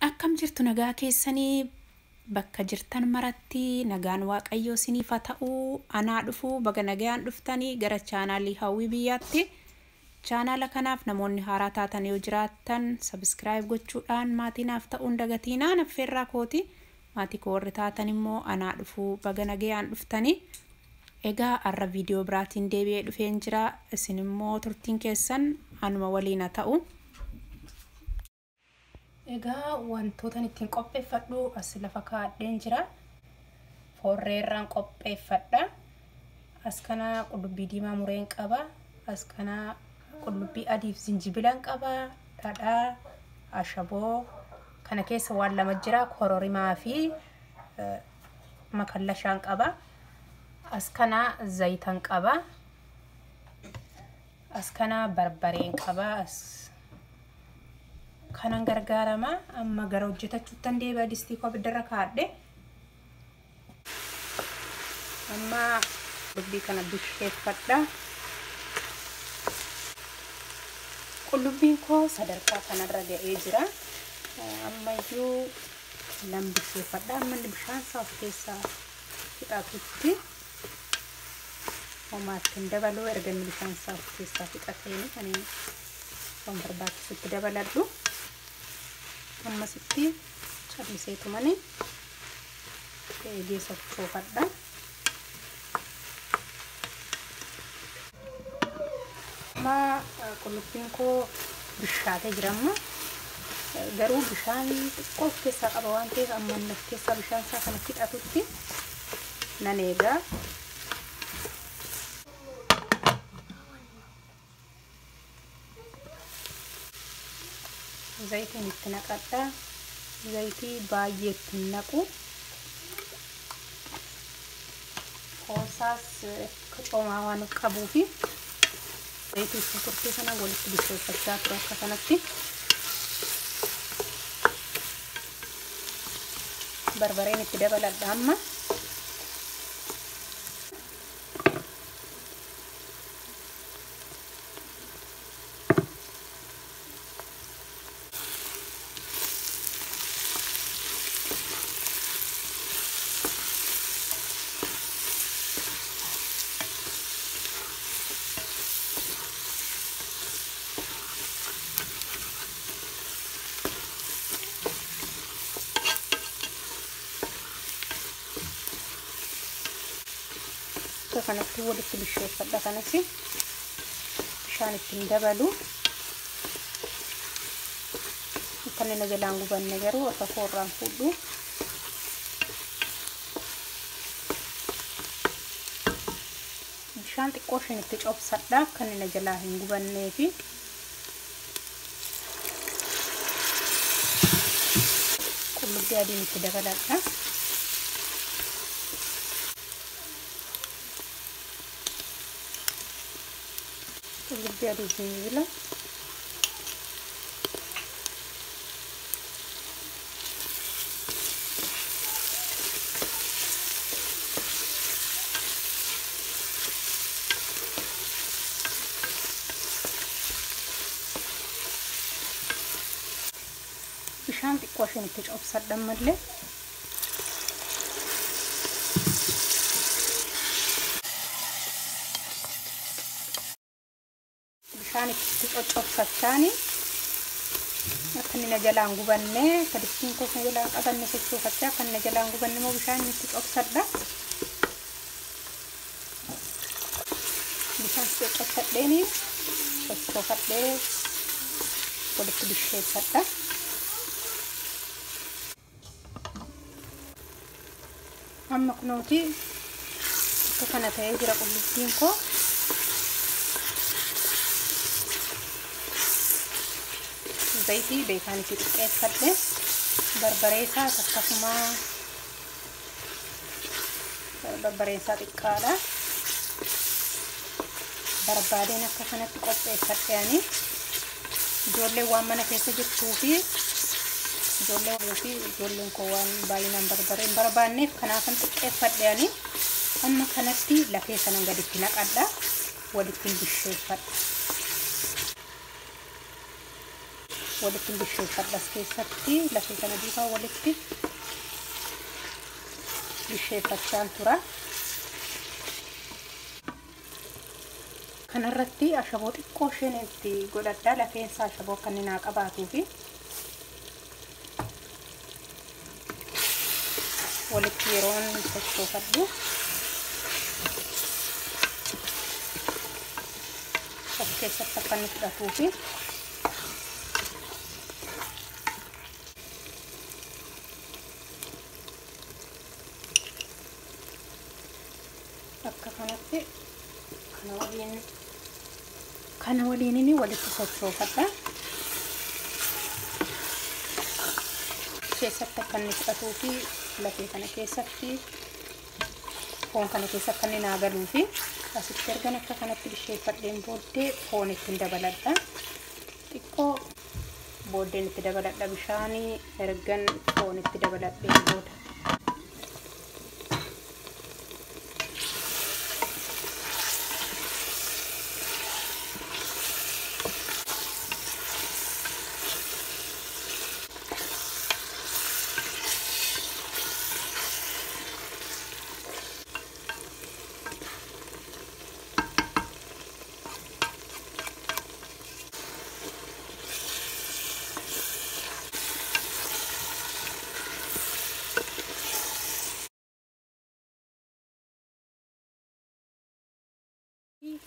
Akkam jirtu nagaa keessanii bakka jirtan maratti nagaan waaqayyoo isiniif haa ta'u. Anaa dhufu baga nagaan dhuftanii gara chaanaalii Hawwii Biyyaatti. Chaanaala kanaaf namoonni haaraa taatan yoo jiraattan subscribe gochuudhaan maatii naaf ta'uun dagatiinaa naffeerraa kooti. Maatii koo warri taatan immoo anaa dhufu baga nagaan dhuftanii. Egaa har'a viidiyoo biraatiin deebi'ee dhufeen jira. Isin immoo turtiin keessan anuma waliin haa ta'u. Egaa wantoota ittiin qopheeffadhu as lafa kaa'adheen jira. Foorreerraan qopheeffadha. As kana qullubbii diimaa mureen qaba. As kana qullubbii adiif zinjibilan qaba. Dhadhaa, ashaboo. Kana keessa waan lama jira. Kororimaa fi makallashaan qaba. As kana zayitan qaba. As kana barbareen qaba. Kanan gargaarama amma gara hojjetachuutti deebi'a distii koo biddarra kaadhe. Amma qullubbii kana bisheeffadha. Qullubbiin koo sadarkaa kanarra ga'ee jira. Amma iyyuu nan bisheeffadha. Amma bishaan isaa of keessaa fixatutti homaatti dabaluu erga bishaan isaa of keessaa fixateen kan waan barbaachisutti dabaladhu. Amma sitti calliseetu mani geessa soofadha. Amma qullubbiin koo bishaatee jira. Amma garuu bishaan xiqqoo of keessaa qaba waan ta'eef amma of keessaa bishaan isaa kana fixatutti nan eega. Zayitiin itti naqadha. Zayitii baay'ee itti naqu. Koosaas qoomaa waan qabuufi zayitii shunkurtii sana walitti bisheeffachaa ture akka kanatti. Barbareen itti dabaladha amma. Kanatti walitti bisheeffadha. Kanatti bishaan ittiin dabalu kan inni jalaan gubanne garuu akka foorraan fuudhu. Bishaan xiqqoo isheen itti cobsadha kan inni jalaa hin gubannee fi qullubbii adiin itti dabaladha. Qullubbii adii zinjibila. Bishaan xiqqoo isheen itti cobsadha ammallee. Bishaan itti coccobsachaani akka inni jalaan gubanne kadistiin koo sana jalaan qabanne sochoofachaa akka inni jalaan gubanne immoo bishaan itti cobsadha. Bishaan itti coccobsadheeni sochoofadhee walitti bisheeffadha. Amma kunooti akka kana ta'ee jira qullubbiin koo. Zayitii beekaan itti xiqqeeffadhe. Barbaree isaas akkasuma barbaree isaa xiqqaadha. Barbaadeen akka kanatti qopheeffadhe ani. Ijoolleen waan mana keessa jirtuu fi ijoolleen koo waan baay'inaan barbareen barbaanneef kanaafan xiqqeeffadhe ani. Amma kanatti lafee sanan gaditti naqadha. Walitti bisheeffadha. walitti bisheeffadhas keessatti lafee kana duukaa walitti bisheeffachaan tura. Kanarratti ashaboo xiqqoo isheen itti godhadhaa lafeensaa ashaboo kan inni naa qabaatuufi walitti yeroon sochoofadhu of keessatti akka inni fudhatuufi akka kanatti kana waliin walitti sochoofadha. Keessatti akka inni fudhatuufi lafee kana keessatti foon kana keessa akka inni naa galuufi asitti ergan akka kanatti bisheeffadheen booddee foon ittiin dabaladha. Xiqqoo booddeen itti dabaladha bishaanii ergan foon itti dabaladheen booda.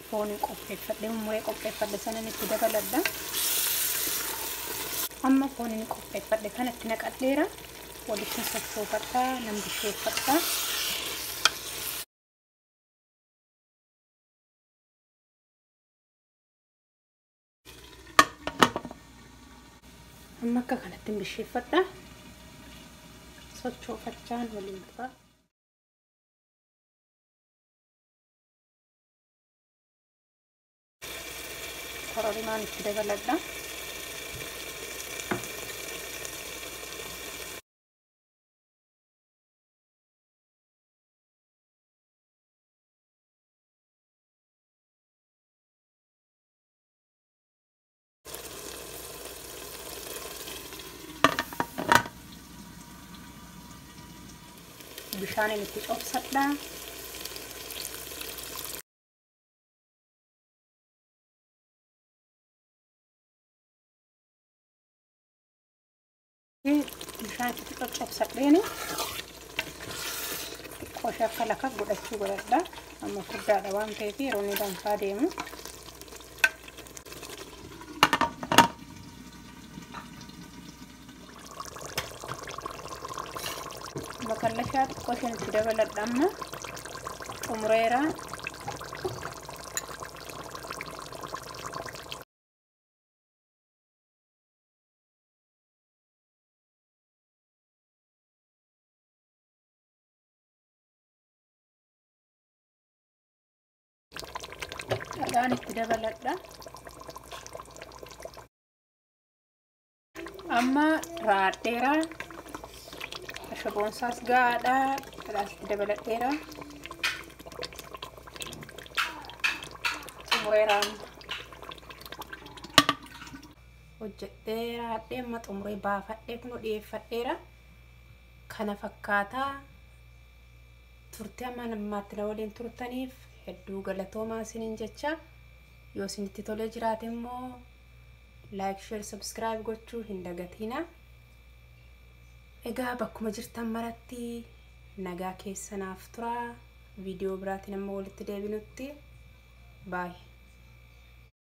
Foon qopheeffadhe muree qopheeffadhe sanan itti dabaladha. Amma foon qopheeffadhe kanatti naqadheera walitti sochoofadha nan bisheeffadha. Amma akka kanatti bisheeffadha sochoofachaan waliin tura. Kororimaan itti dabaladha. Bishaan itti cobsadha. Bishaan itti cobsadheeni xiqqoo akka laka godhachuu godhadha. Amma furdaadha waan ta'eef yeroo inni danfaa deemu bakallashaa xiqqoo isheen itti dabaladha. Amma xumureera. Dhadhaan itti dabaladha. Amma raadheera. Ashaboon isaas gahaadha. Dhadhaas itti dabaladheera. Xumureera. Hojjedhee raadhee amma xumuree baafadhee kun dhiyeeffadheera. Kana fakkaataa turtii amma namaatti na waliin turtaniif hedduu galatoomaa isiniin jecha. Yoo isinitti tolee jiraate immoo like, share, subscribe gochuu hin dagatina. Egaa bakkuma jirtan maratti nagaa keessanaaf tura. Viidiyoo biraatiin amma walitti deebinutti. Bye.